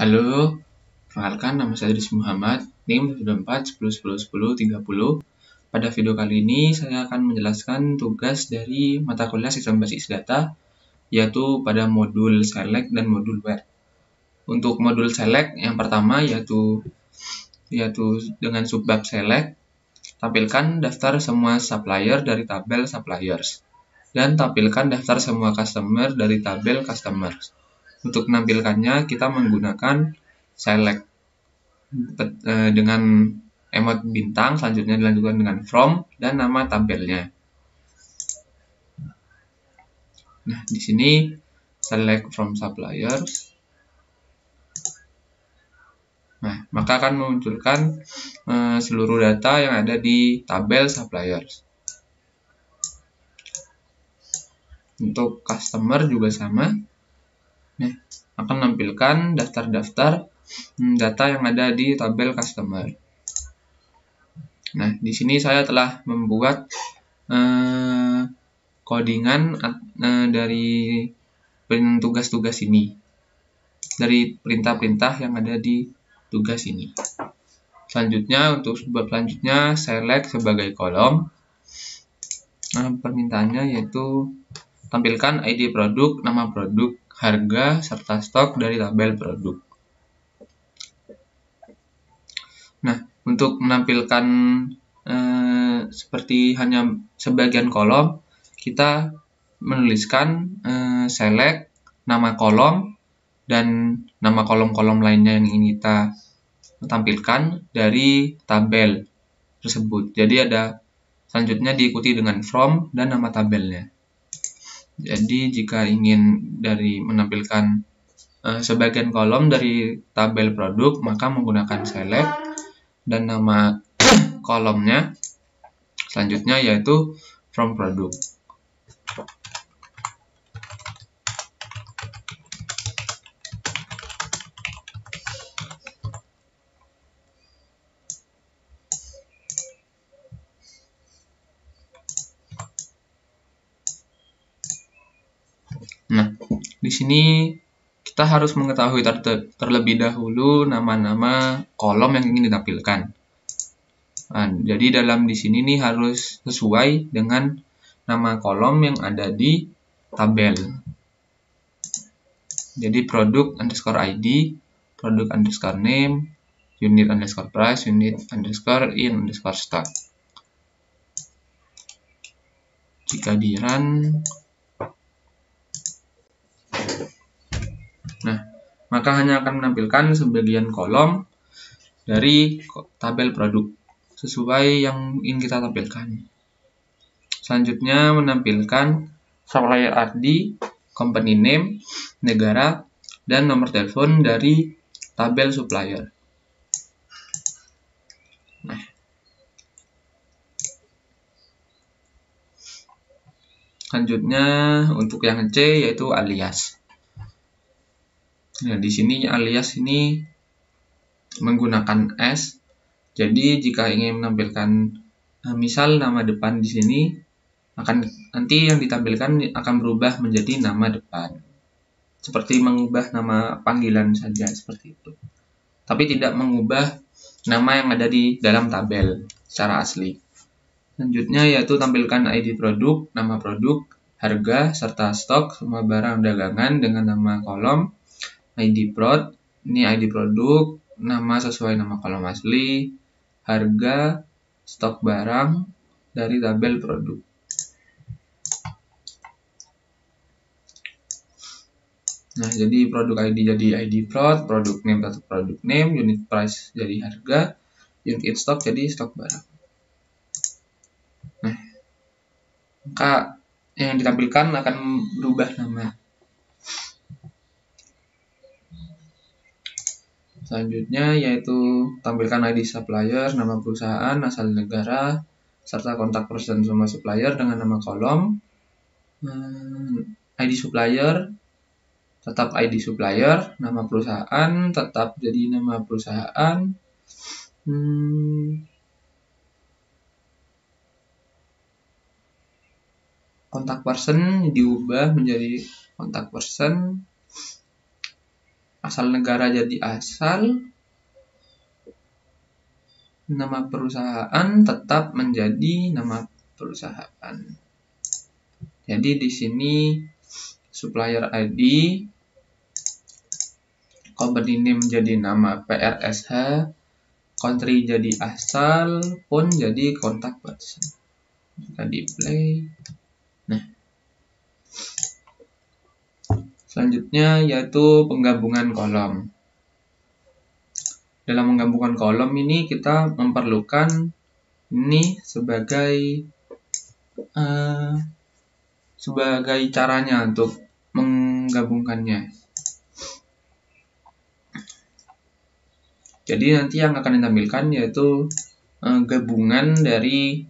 Halo, perkenalkan nama saya Rizky Muhammad, NIM 74 10 10 10 30. Pada video kali ini saya akan menjelaskan tugas dari mata kuliah Sistem Basis Data, yaitu pada modul Select dan modul Where. Untuk modul Select yang pertama yaitu dengan subbab Select, tampilkan daftar semua supplier dari tabel suppliers dan tampilkan daftar semua customer dari tabel customers. Untuk menampilkannya kita menggunakan select dengan emot bintang, selanjutnya dilanjutkan dengan from dan nama tabelnya. Nah, di sini select from suppliers. Nah, maka akan memunculkan seluruh data yang ada di tabel suppliers. Untuk customer juga sama. Nah, akan menampilkan daftar-daftar data yang ada di tabel customer. Nah, di sini saya telah membuat codingan dari tugas-tugas ini, dari perintah-perintah yang ada di tugas ini. Selanjutnya, untuk bab selanjutnya, select sebagai kolom. Permintaannya yaitu tampilkan ID produk, nama produk, harga, serta stok dari tabel produk. Nah, untuk menampilkan seperti hanya sebagian kolom, kita menuliskan select, nama kolom, dan nama kolom-kolom lainnya yang ingin kita tampilkan dari tabel tersebut. Jadi selanjutnya diikuti dengan from dan nama tabelnya. Jadi jika ingin menampilkan sebagian kolom dari tabel produk, maka menggunakan select dan nama kolomnya selanjutnya yaitu from produk. Nah, di sini kita harus mengetahui terlebih dahulu nama-nama kolom yang ingin ditampilkan. Nah, jadi di sini nih harus sesuai dengan nama kolom yang ada di tabel. Jadi produk underscore ID, produk underscore name, unit underscore price, unit underscore in underscore stock. Jika di run, nah, maka hanya akan menampilkan sebagian kolom dari tabel produk sesuai yang ingin kita tampilkan. Selanjutnya menampilkan supplier ID, company name, negara, dan nomor telepon dari tabel supplier. Nah, selanjutnya untuk yang C yaitu alias. Nah, di sini alias ini menggunakan S. Jadi jika ingin menampilkan misal nama depan di sini, nanti yang ditampilkan akan berubah menjadi nama depan. Seperti mengubah nama panggilan saja seperti itu. Tapi tidak mengubah nama yang ada di dalam tabel secara asli. Selanjutnya yaitu tampilkan ID produk, nama produk, harga, serta stok semua barang dagangan dengan nama kolom, ID prod, ini ID produk, nama sesuai nama kolom asli, harga, stok barang dari tabel produk. Nah, jadi produk ID jadi ID prod, produk name tetap produk name, unit price jadi harga, unit stock jadi stok barang. Nah, maka yang ditampilkan akan berubah nama. Selanjutnya yaitu tampilkan ID supplier, nama perusahaan, asal negara, serta kontak person semua supplier dengan nama kolom. ID supplier tetap ID supplier, nama perusahaan tetap jadi nama perusahaan. Kontak person diubah menjadi kontak person. asal negara jadi asal, nama perusahaan tetap menjadi nama perusahaan. Jadi di sini supplier ID, company name jadi nama PRSH, country jadi asal, phone jadi kontak person. Kita di play. Nah, selanjutnya yaitu penggabungan kolom. Dalam menggabungkan kolom ini kita memerlukan ini sebagai caranya untuk menggabungkannya. Jadi nanti yang akan ditampilkan yaitu gabungan dari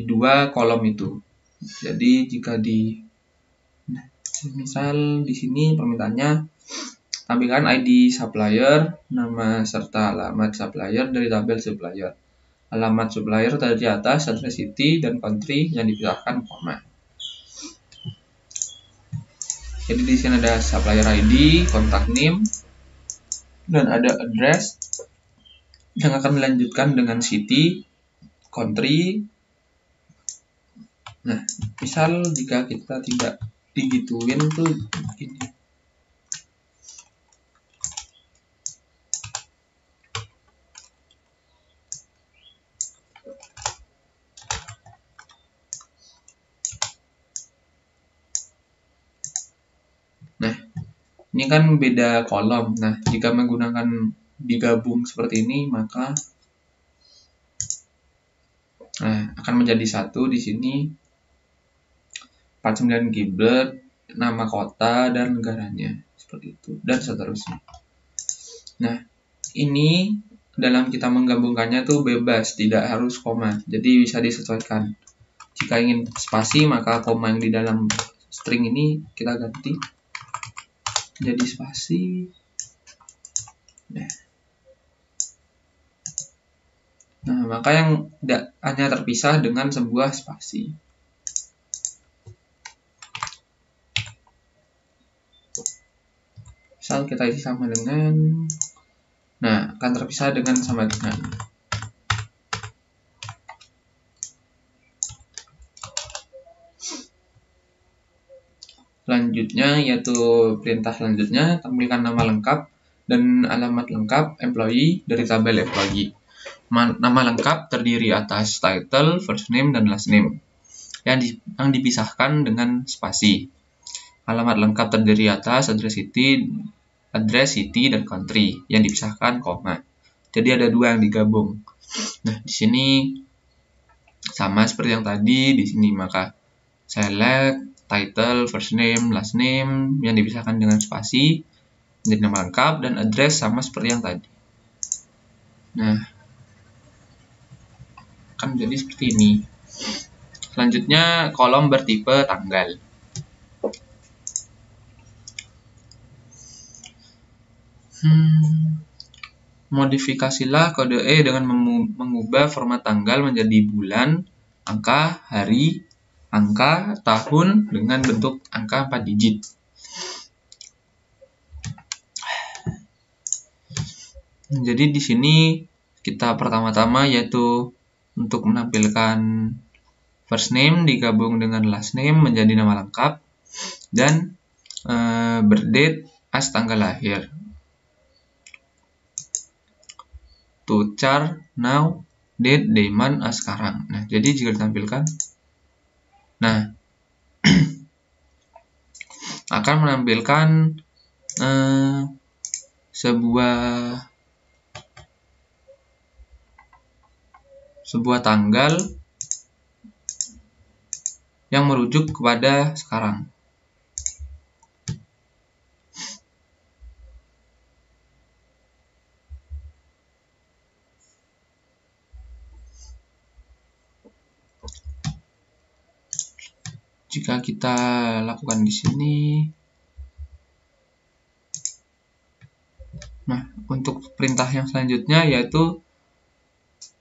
dua kolom itu. Jadi jika misal di sini permintaannya tampilkan ID supplier, nama serta alamat supplier dari tabel supplier. Alamat supplier dari atas, address city, dan country yang dipisahkan koma. Jadi di sini ada supplier ID, contact name, dan ada address yang akan dilanjutkan dengan city, country. Nah, misal jika kita tidak digituin tuh ini. Nah, ini kan beda kolom. Nah, jika menggunakan digabung seperti ini, maka akan menjadi satu di sini 49 kiblat, nama kota dan negaranya seperti itu dan seterusnya. Nah, ini dalam kita menggabungkannya tuh bebas, tidak harus koma. Jadi bisa disesuaikan. Jika ingin spasi, maka koma yang di dalam string ini kita ganti jadi spasi. Nah, maka yang hanya terpisah dengan sebuah spasi. Misal kita isi sama dengan, nah akan terpisah dengan sama dengan. Selanjutnya yaitu perintah selanjutnya, tampilkan nama lengkap dan alamat lengkap employee dari tabel employee. Nama lengkap terdiri atas title, first name, dan last name yang dipisahkan dengan spasi. Alamat lengkap terdiri atas address city, dan country yang dipisahkan koma. Jadi ada dua yang digabung. Nah, di sini sama seperti yang tadi, di sini maka select title, first name, last name yang dipisahkan dengan spasi menjadi nama lengkap, dan address sama seperti yang tadi. Nah, akan menjadi seperti ini. Selanjutnya kolom bertipe tanggal. Modifikasilah kode E dengan mengubah format tanggal menjadi bulan, angka, hari, angka, tahun dengan bentuk angka 4 digit. Jadi di sini kita pertama-tama yaitu untuk menampilkan first name digabung dengan last name menjadi nama lengkap dan berdate as tanggal lahir. To char now date day month as sekarang. Nah, jadi jika ditampilkan, nah akan menampilkan sebuah tanggal yang merujuk kepada sekarang. Jika kita lakukan di sini, nah untuk perintah yang selanjutnya yaitu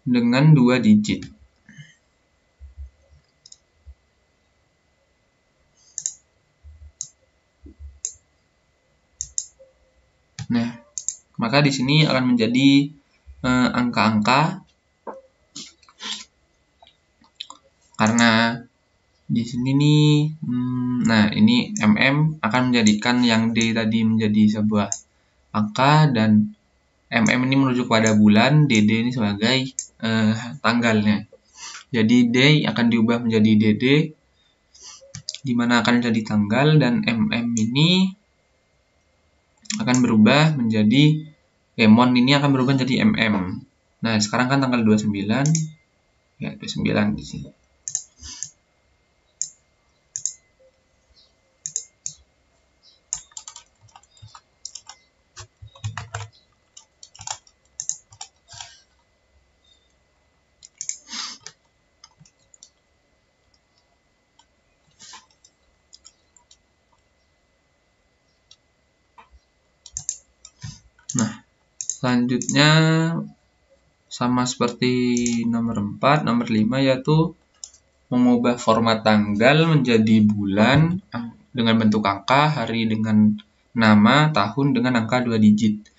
dengan 2 digit. Nah, maka di sini akan menjadi angka-angka karena di sini nih, nah ini mm akan menjadikan yang D tadi menjadi sebuah angka dan mm ini merujuk pada bulan, dd ini sebagai tanggalnya. Jadi D akan diubah menjadi dd, di mana akan jadi tanggal, dan ini akan berubah menjadi mon ini akan berubah menjadi Nah, sekarang kan tanggal 29, ya 29 di sini. Nah, selanjutnya sama seperti nomor 4, nomor 5 yaitu mengubah format tanggal menjadi bulan dengan bentuk angka, hari dengan nama, tahun dengan angka 2 digit.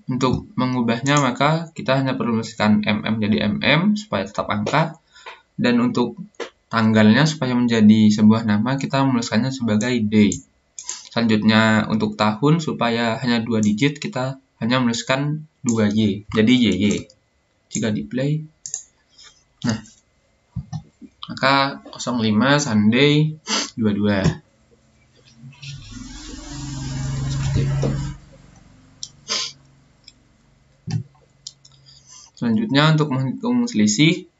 Untuk mengubahnya maka kita hanya perlu menuliskan jadi supaya tetap angka, dan untuk tanggalnya supaya menjadi sebuah nama kita menuliskannya sebagai day. Selanjutnya untuk tahun supaya hanya 2 digit kita hanya menuliskan 2Y, jadi YY. Jika di play, nah maka 05 Sunday 22 seperti itu. Selanjutnya untuk menghitung selisih,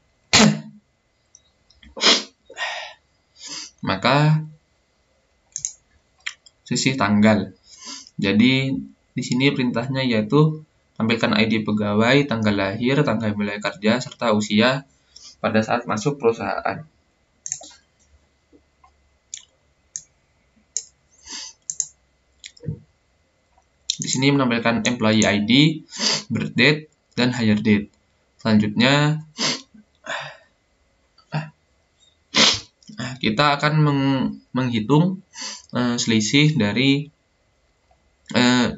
maka selisih tanggal. Jadi di sini perintahnya yaitu tampilkan ID pegawai, tanggal lahir, tanggal mulai kerja, serta usia pada saat masuk perusahaan. Di sini menampilkan employee ID, birth date, dan hire date. Selanjutnya kita akan menghitung selisih dari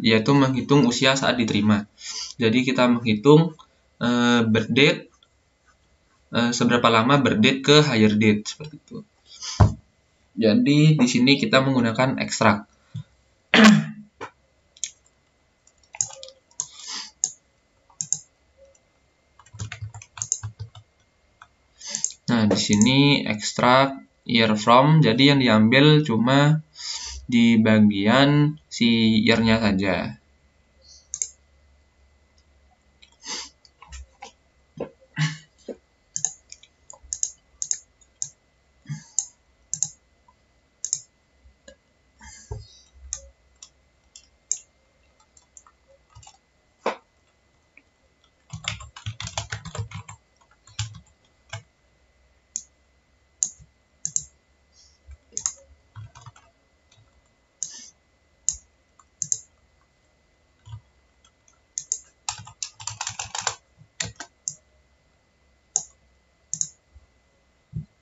yaitu menghitung usia saat diterima. Jadi kita menghitung birth date, seberapa lama birth date ke hire date, seperti itu. Jadi di sini kita menggunakan ekstrak. Nah, di sini ekstrak year from, jadi yang diambil cuma di bagian si year-nya saja.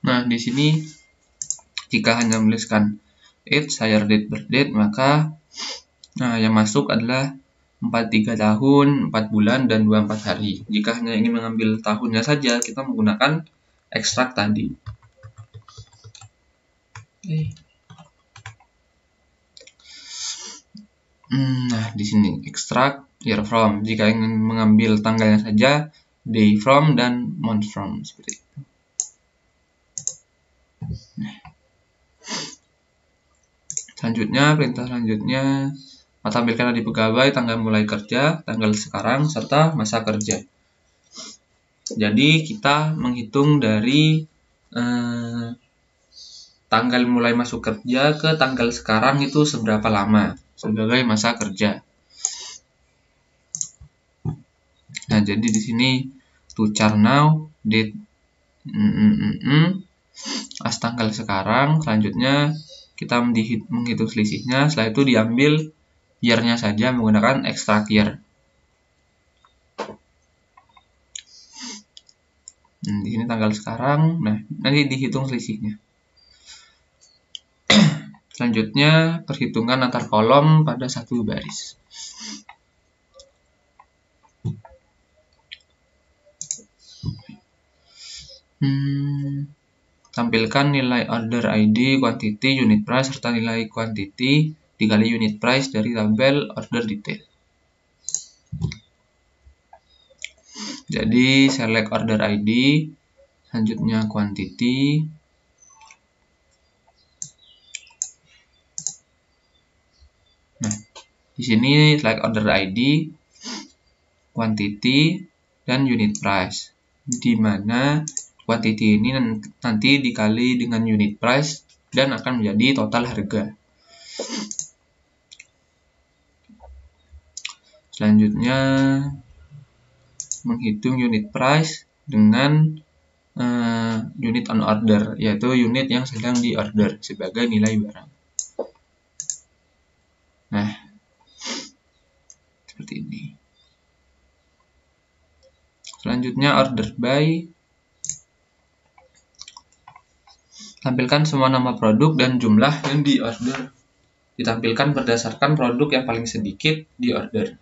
Nah, di sini jika hanya menuliskan age, hire date, birth date, maka yang masuk adalah 43 tahun, 4 bulan, dan 24 hari. Jika hanya ingin mengambil tahunnya saja, kita menggunakan ekstrak tadi. Nah, di sini ekstrak year from. Jika ingin mengambil tanggalnya saja, day from dan month from, seperti itu. Nah. Selanjutnya, perintah selanjutnya tampilkan ID pegawai, tanggal mulai kerja, tanggal sekarang, serta masa kerja. Jadi kita menghitung dari tanggal mulai masuk kerja ke tanggal sekarang itu seberapa lama sebagai masa kerja. Nah, jadi di sini to char now, date as tanggal sekarang. Selanjutnya kita menghitung selisihnya. Setelah itu diambil year-nya saja menggunakan extract year. Di sini tanggal sekarang. Nah, nanti dihitung selisihnya. Selanjutnya, perhitungan antar kolom pada satu baris. Tampilkan nilai order ID, quantity, unit price, serta nilai quantity dikali unit price dari tabel order detail. Jadi, select order ID, selanjutnya quantity, nah, di sini select order ID, quantity, dan unit price, di mana quantity ini nanti dikali dengan unit price dan akan menjadi total harga. Selanjutnya, menghitung unit price dengan unit on order, yaitu unit yang sedang di order sebagai nilai barang. Nah, seperti ini. Selanjutnya, order by. Tampilkan semua nama produk dan jumlah yang di order. Ditampilkan berdasarkan produk yang paling sedikit di order.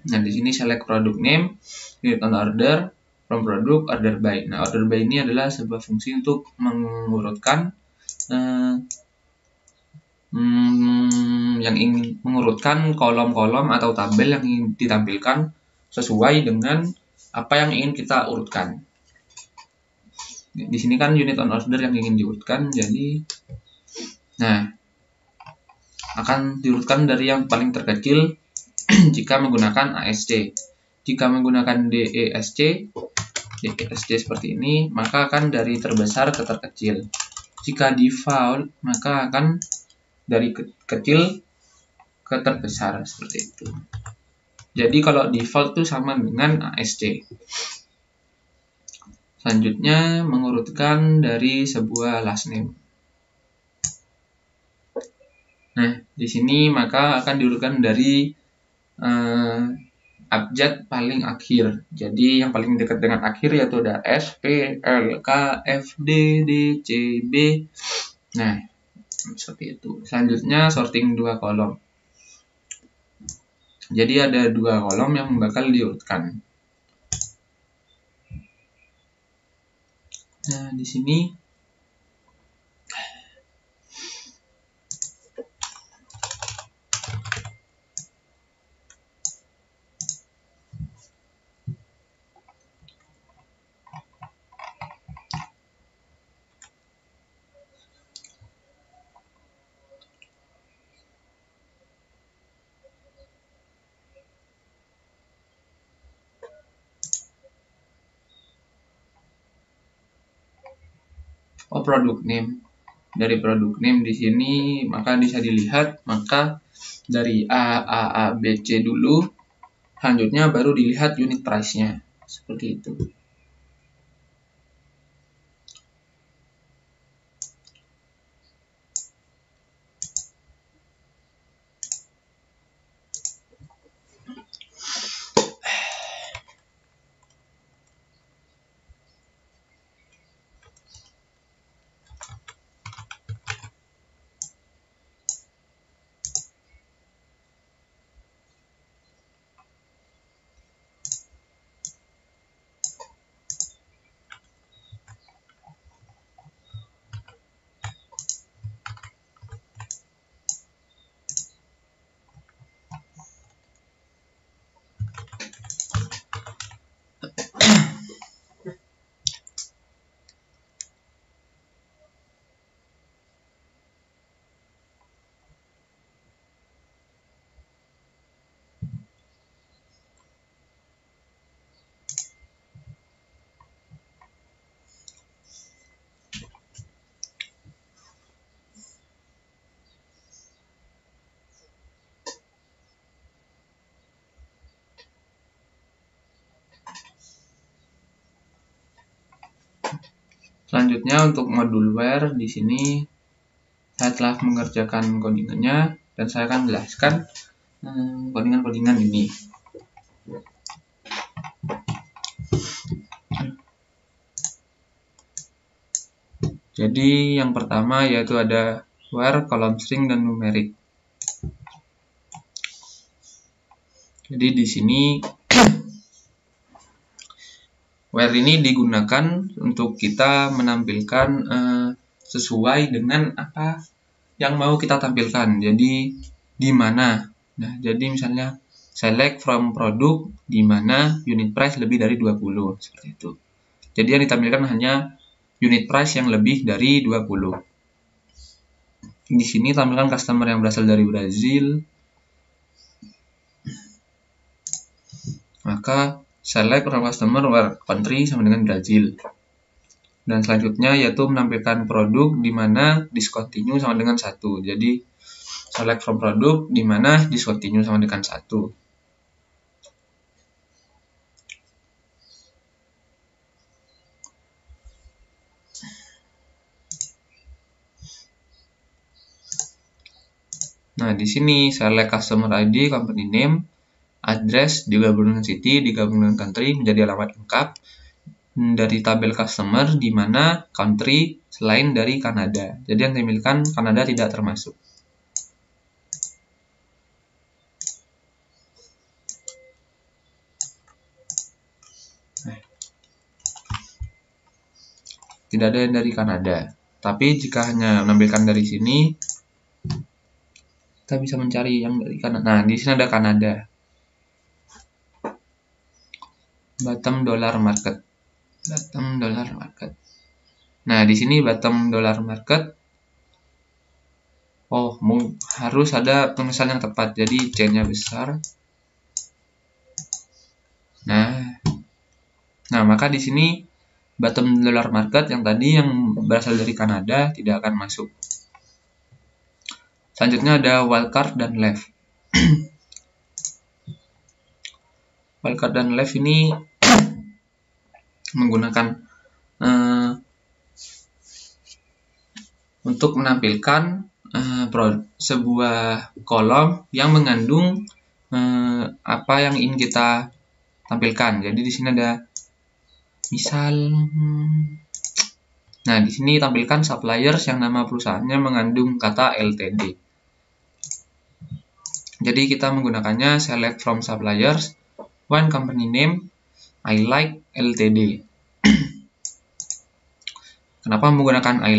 Nah, di sini select product name, unit on order, from product, order by. Nah, order by ini adalah sebuah fungsi untuk mengurutkan yang ingin mengurutkan kolom-kolom atau tabel yang ingin ditampilkan sesuai dengan apa yang ingin kita urutkan. Di sini kan unit on order yang ingin diurutkan, jadi akan diurutkan dari yang paling terkecil jika menggunakan ASC. Jika menggunakan DESC seperti ini, maka akan dari terbesar ke terkecil. Jika default, maka akan dari kecil ke terbesar, seperti itu. Jadi kalau default itu sama dengan ASC. Selanjutnya, mengurutkan dari sebuah last name. Nah, di sini maka akan diurutkan dari abjad paling akhir. Jadi yang paling dekat dengan akhir yaitu ada S, P, L, K, F, D, D, C, B. Nah, seperti itu. Selanjutnya sorting dua kolom. Jadi ada dua kolom yang bakal diurutkan. Nah, di sini product name. Dari product name di sini maka bisa dilihat, maka dari A, B, C dulu, selanjutnya baru dilihat unit price-nya. Seperti itu. Selanjutnya untuk modul where di sini saya telah mengerjakan codingannya dan saya akan jelaskan codingan-codingan ini. Jadi yang pertama yaitu ada where, column string, dan numeric. Jadi di sini where ini digunakan untuk kita menampilkan sesuai dengan apa yang mau kita tampilkan. Jadi di mana. Nah, jadi misalnya select from product di mana unit price lebih dari 20 seperti itu. Jadi yang ditampilkan hanya unit price yang lebih dari 20. Di sini tampilkan customer yang berasal dari Brazil. Maka select from customer where country sama dengan Brazil. Dan selanjutnya yaitu menampilkan produk di mana discontinue sama dengan 1. Jadi select from product di mana discontinue sama dengan 1. Nah, di sini select customer ID, company name, address digabung dengan city, digabung dengan country menjadi alamat lengkap dari tabel customer di mana country selain dari Kanada. Jadi yang ditampilkan Kanada tidak termasuk. Tidak ada yang dari Kanada. Tapi jika hanya menampilkan dari sini, kita bisa mencari yang dari Kanada. Nah, di sini ada Kanada. Bottom dollar market. Bottom dollar market. Nah, di sini bottom dollar market. Oh, harus ada penulisan yang tepat. Jadi C-nya besar. Nah, maka di sini bottom dollar market yang tadi yang berasal dari Kanada tidak akan masuk. Selanjutnya ada wildcard dan left. Wildcard dan left ini menggunakan untuk menampilkan sebuah kolom yang mengandung apa yang ingin kita tampilkan. Jadi di sini ada misal, nah di sini tampilkan suppliers yang nama perusahaannya mengandung kata LTD. Jadi kita menggunakannya select from suppliers, one company name, I like LTD. Kenapa menggunakan I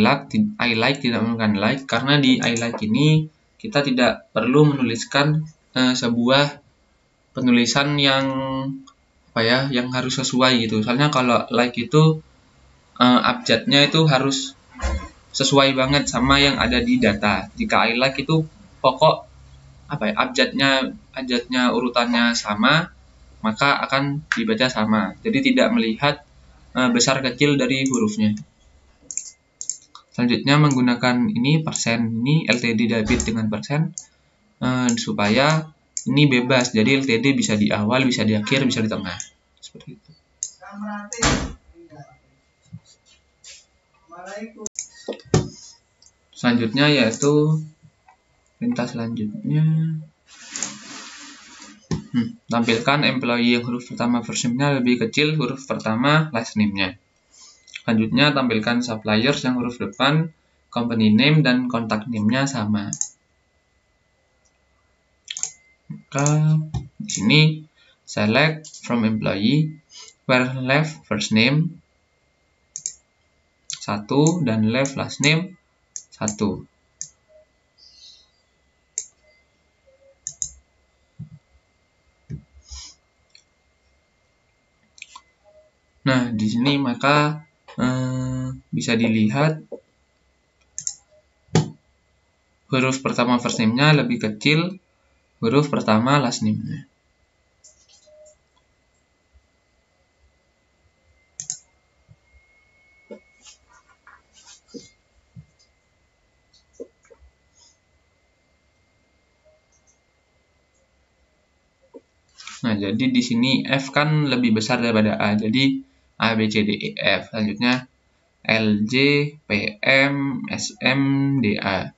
like tidak menggunakan like? Karena di I like ini kita tidak perlu menuliskan sebuah penulisan yang yang harus sesuai gitu. Soalnya kalau like itu abjadnya itu harus sesuai banget sama yang ada di data. Jika I like itu pokok abjadnya urutannya sama, maka akan dibaca sama. Jadi tidak melihat besar kecil dari hurufnya. Selanjutnya menggunakan ini persen, ini LTD debit dengan persen supaya ini bebas. Jadi LTD bisa di awal, bisa di akhir, bisa di tengah. Seperti itu. Selanjutnya yaitu perintah selanjutnya. Tampilkan employee yang huruf pertama first name-nya lebih kecil huruf pertama last name-nya. Selanjutnya tampilkan suppliers yang huruf depan, company name, dan contact name-nya sama. Maka di sini select from employee, where left first name 1 dan left last name 1. Nah, di sini maka bisa dilihat huruf pertama first name-nya lebih kecil huruf pertama last name-nya. Nah, jadi di sini F kan lebih besar daripada A. Jadi A, B, C, D, E, F. Selanjutnya L, J, P, M, S, M, D, A.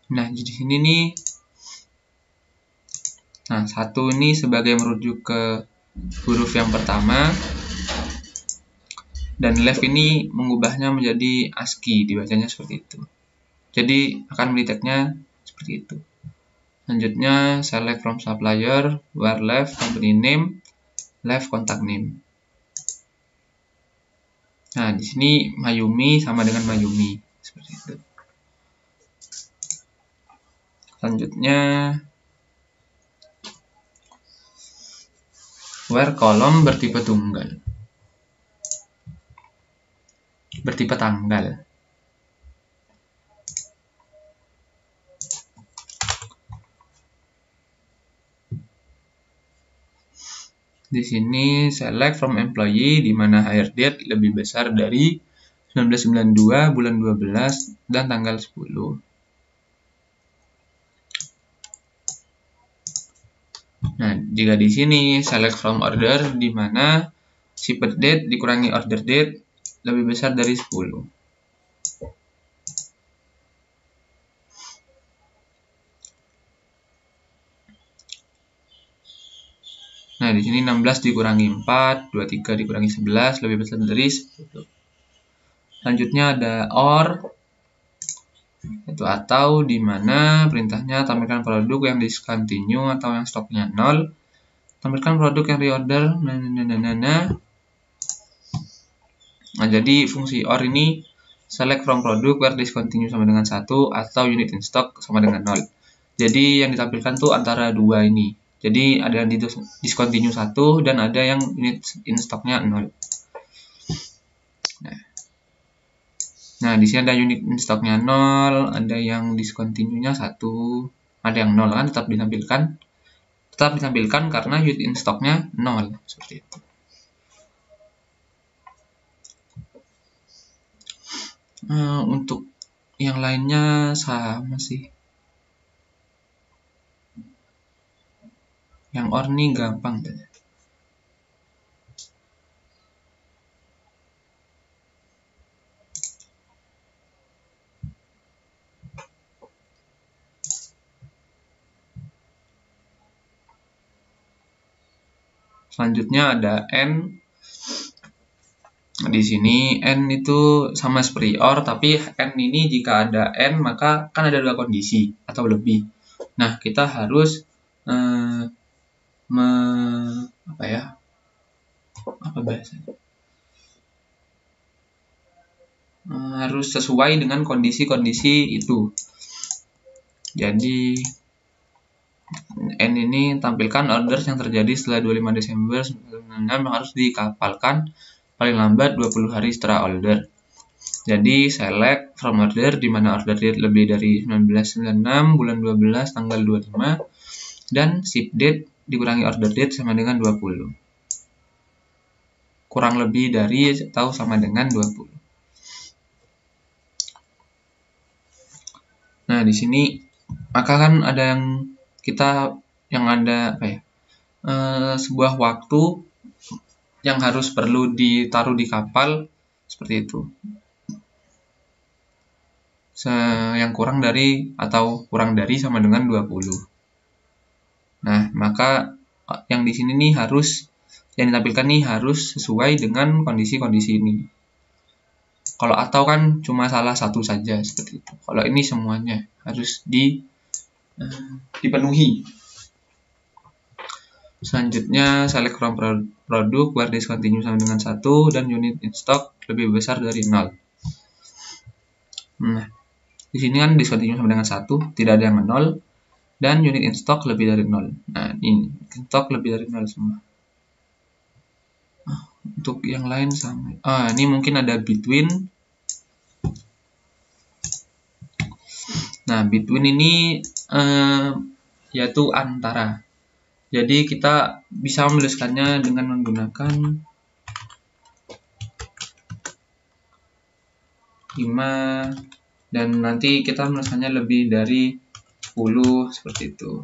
Nah, di sini nih, nah, 1 ini sebagai merujuk ke huruf yang pertama. dan left ini mengubahnya menjadi ASCII, dibacanya seperti itu. Jadi akan mendeteknya seperti itu. Selanjutnya select from supplier, where left company name, left contact name. Nah, di sini Mayumi sama dengan Mayumi, seperti itu. Selanjutnya where kolom bertipe tunggal, bertipe tanggal. Di sini select from employee, di mana hire date lebih besar dari 1992, bulan 12, dan tanggal 10. Nah, jika di sini select from order, di mana shipped date dikurangi order date lebih besar dari 10. Nah, di sini 16 dikurangi 4, 23 dikurangi 11 lebih besar dari 10. Selanjutnya ada OR, itu atau di mana perintahnya tampilkan produk yang discontinue atau yang stoknya 0, tampilkan produk yang reorder. Nah, jadi fungsi OR ini select from produk where discontinue sama dengan 1 atau unit in stock sama dengan 0. Jadi yang ditampilkan tuh antara dua ini. Jadi ada yang discontinue 1 dan ada yang unit in stocknya 0. Nah, di sini ada unit in stocknya 0, ada yang discontinue-nya 1, ada yang 0 kan tetap ditampilkan karena unit in stocknya 0, seperti itu. Untuk yang lainnya sama sih. Yang OR ini gampang. Selanjutnya ada N. Di sini N itu sama seperti OR, tapi N ini jika ada N maka kan ada dua kondisi atau lebih. Nah, kita harus harus sesuai dengan kondisi-kondisi itu. Jadi N ini tampilkan orders yang terjadi setelah 25 Desember 1996 yang harus dikapalkan paling lambat 20 hari setelah order. Jadi select from order di mana order date lebih dari 1996 bulan 12 tanggal 25 dan ship date dikurangi order date sama dengan 20. Kurang lebih dari atau sama dengan 20. Nah, di sini maka kan ada yang ada sebuah waktu yang harus perlu ditaruh di kapal seperti itu. Yang kurang dari atau kurang dari sama dengan 20. Nah, maka yang di sini nih yang ditampilkan nih harus sesuai dengan kondisi-kondisi ini. Kalau atau kan cuma salah satu saja seperti itu. Kalau ini semuanya harus dipenuhi. Selanjutnya select from produk where discontinue sama dengan 1 dan unit in stock lebih besar dari 0. Nah, di sini kan discontinue sama dengan 1, tidak ada yang 0 dan unit in stock lebih dari 0. Nah, ini in stock lebih dari 0 semua. Untuk yang lain sama. Ini mungkin ada between. Nah, between ini yaitu antara. Jadi kita bisa menuliskannya dengan menggunakan 5 dan nanti kita menuliskannya lebih dari 10 seperti itu.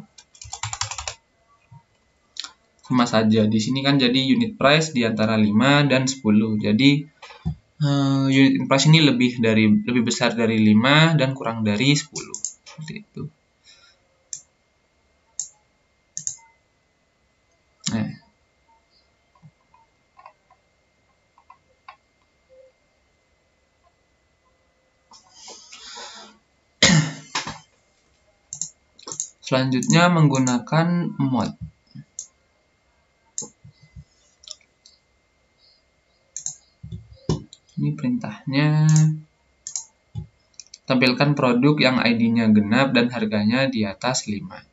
Sama saja. Di sini kan jadi unit price di antara 5 dan 10. Jadi unit price ini lebih besar dari 5 dan kurang dari 10. Seperti itu. Nah. Selanjutnya menggunakan mod. Ini perintahnya. Tampilkan produk yang ID-nya genap dan harganya di atas 5.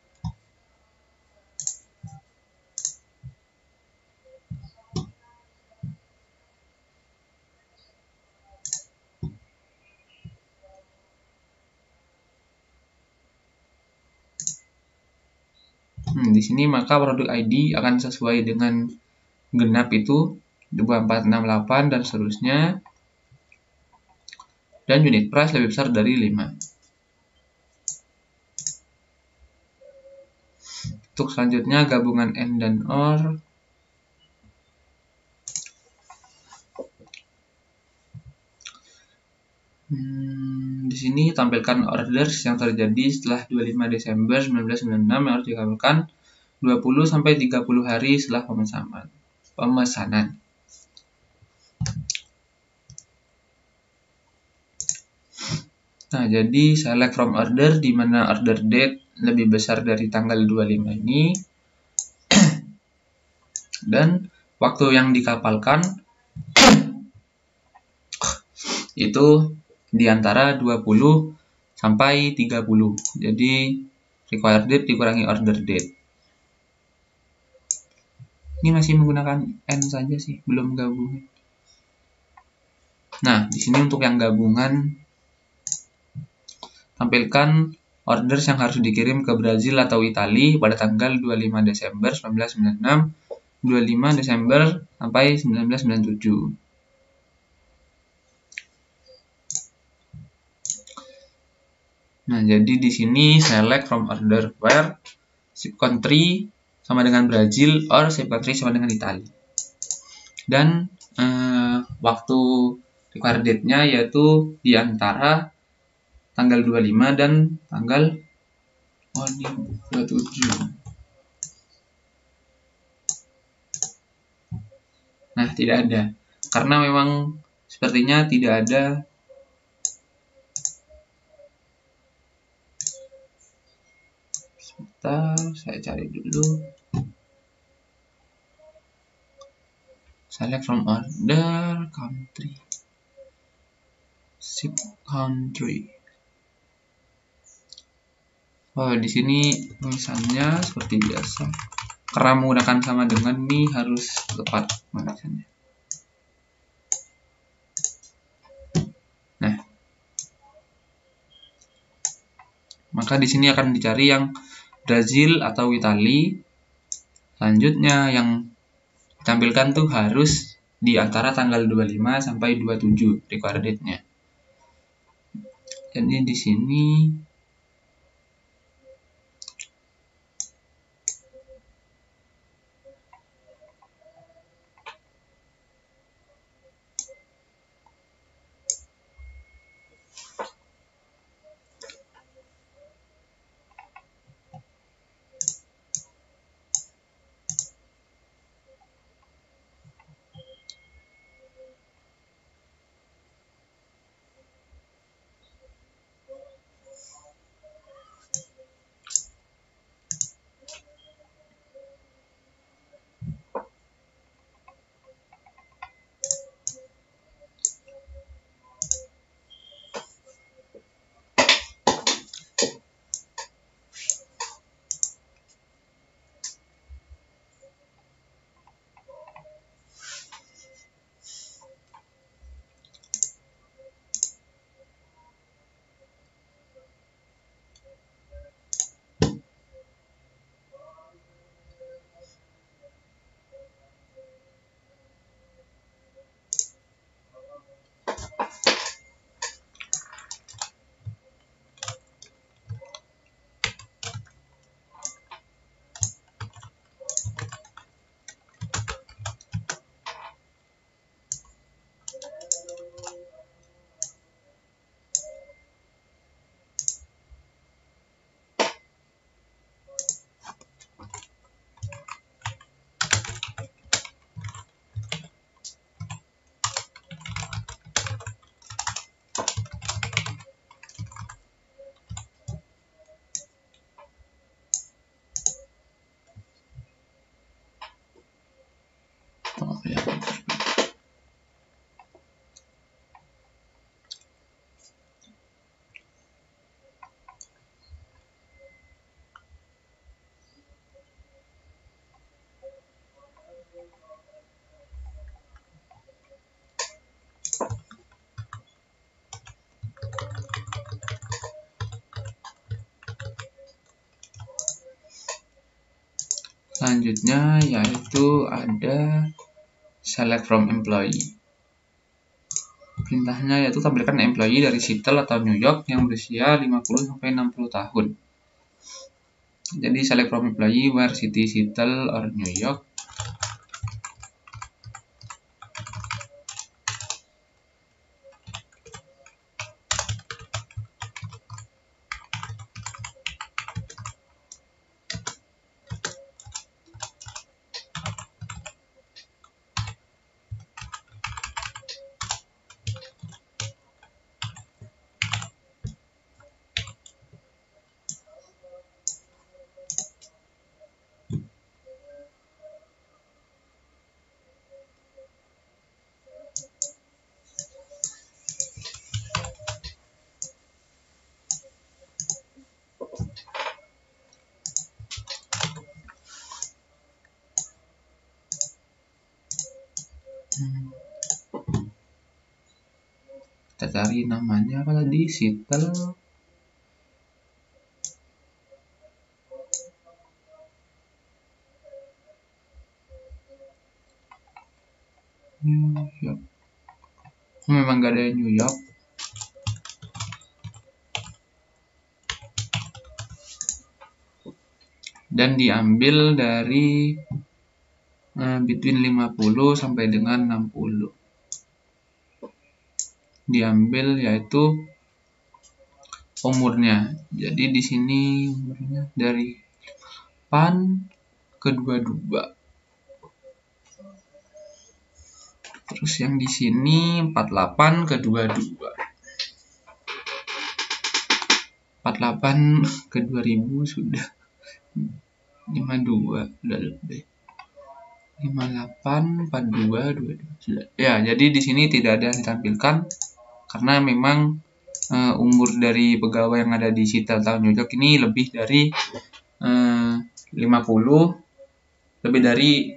Di sini maka produk ID akan sesuai dengan genap itu 2468 dan seterusnya. Dan unit price lebih besar dari 5. Untuk selanjutnya gabungan AND dan OR. Di sini tampilkan orders yang terjadi setelah 25 Desember 1996 yang harus dikabulkan 20 sampai 30 hari setelah pemesanan. Nah, jadi select from order di mana order date lebih besar dari tanggal 25 ini. Dan waktu yang dikapalkan itu di antara 20 sampai 30. Jadi required date dikurangi order date. Ini masih menggunakan N saja sih, belum gabungan. Nah, di sini untuk yang gabungan tampilkan orders yang harus dikirim ke Brazil atau Italia pada tanggal 25 Desember 1996, 25 Desember sampai 1997. Nah, jadi di sini select from order where ship country sama dengan Brazil or ship country sama dengan Italia. Dan waktu required date-nya yaitu di antara tanggal 25 dan tanggal 27. Nah, tidak ada. Karena memang sepertinya tidak ada. Sebentar, saya cari dulu. Select from order country. Ship country. Oh, di sini misalnya seperti biasa. Karena menggunakan sama dengan ini harus tepat tulisannya. Nah, maka di sini akan dicari yang Brazil atau Italia. Selanjutnya yang ditampilkan tuh harus di antara tanggal 25 sampai 27 required date-nya. Jadi di sini Selanjutnya yaitu ada select from employee. Perintahnya yaitu tampilkan employee dari Seattle atau New York yang berusia 50-60 tahun. Jadi select from employee where city Seattle or New York. Kita cari namanya apa tadi? Seattle. New York. Memang gak ada New York. Dan diambil dari between 50 sampai dengan 60. Diambil yaitu umurnya. Jadi di sini umurnya dari 8 ke 22. Terus yang di sini 48 ke 22. 48 ke 2000 sudah. 52 udah lebih. 58 42 22. Ya, jadi di sini tidak ada yang ditampilkan karena memang umur dari pegawai yang ada di Seattle atau New York ini lebih dari 50, lebih dari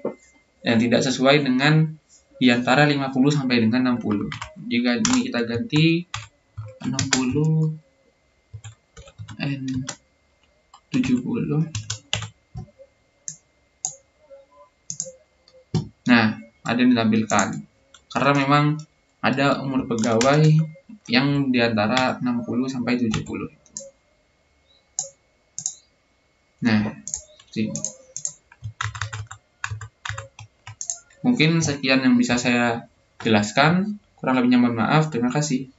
yang tidak sesuai dengan di antara 50 sampai dengan 60. Jika ini kita ganti 60 and 70. Nah, ada yang ditampilkan karena memang ada umur pegawai yang di antara 60 sampai 70. Nah, mungkin sekian yang bisa saya jelaskan. Kurang lebihnya mohon maaf. Terima kasih.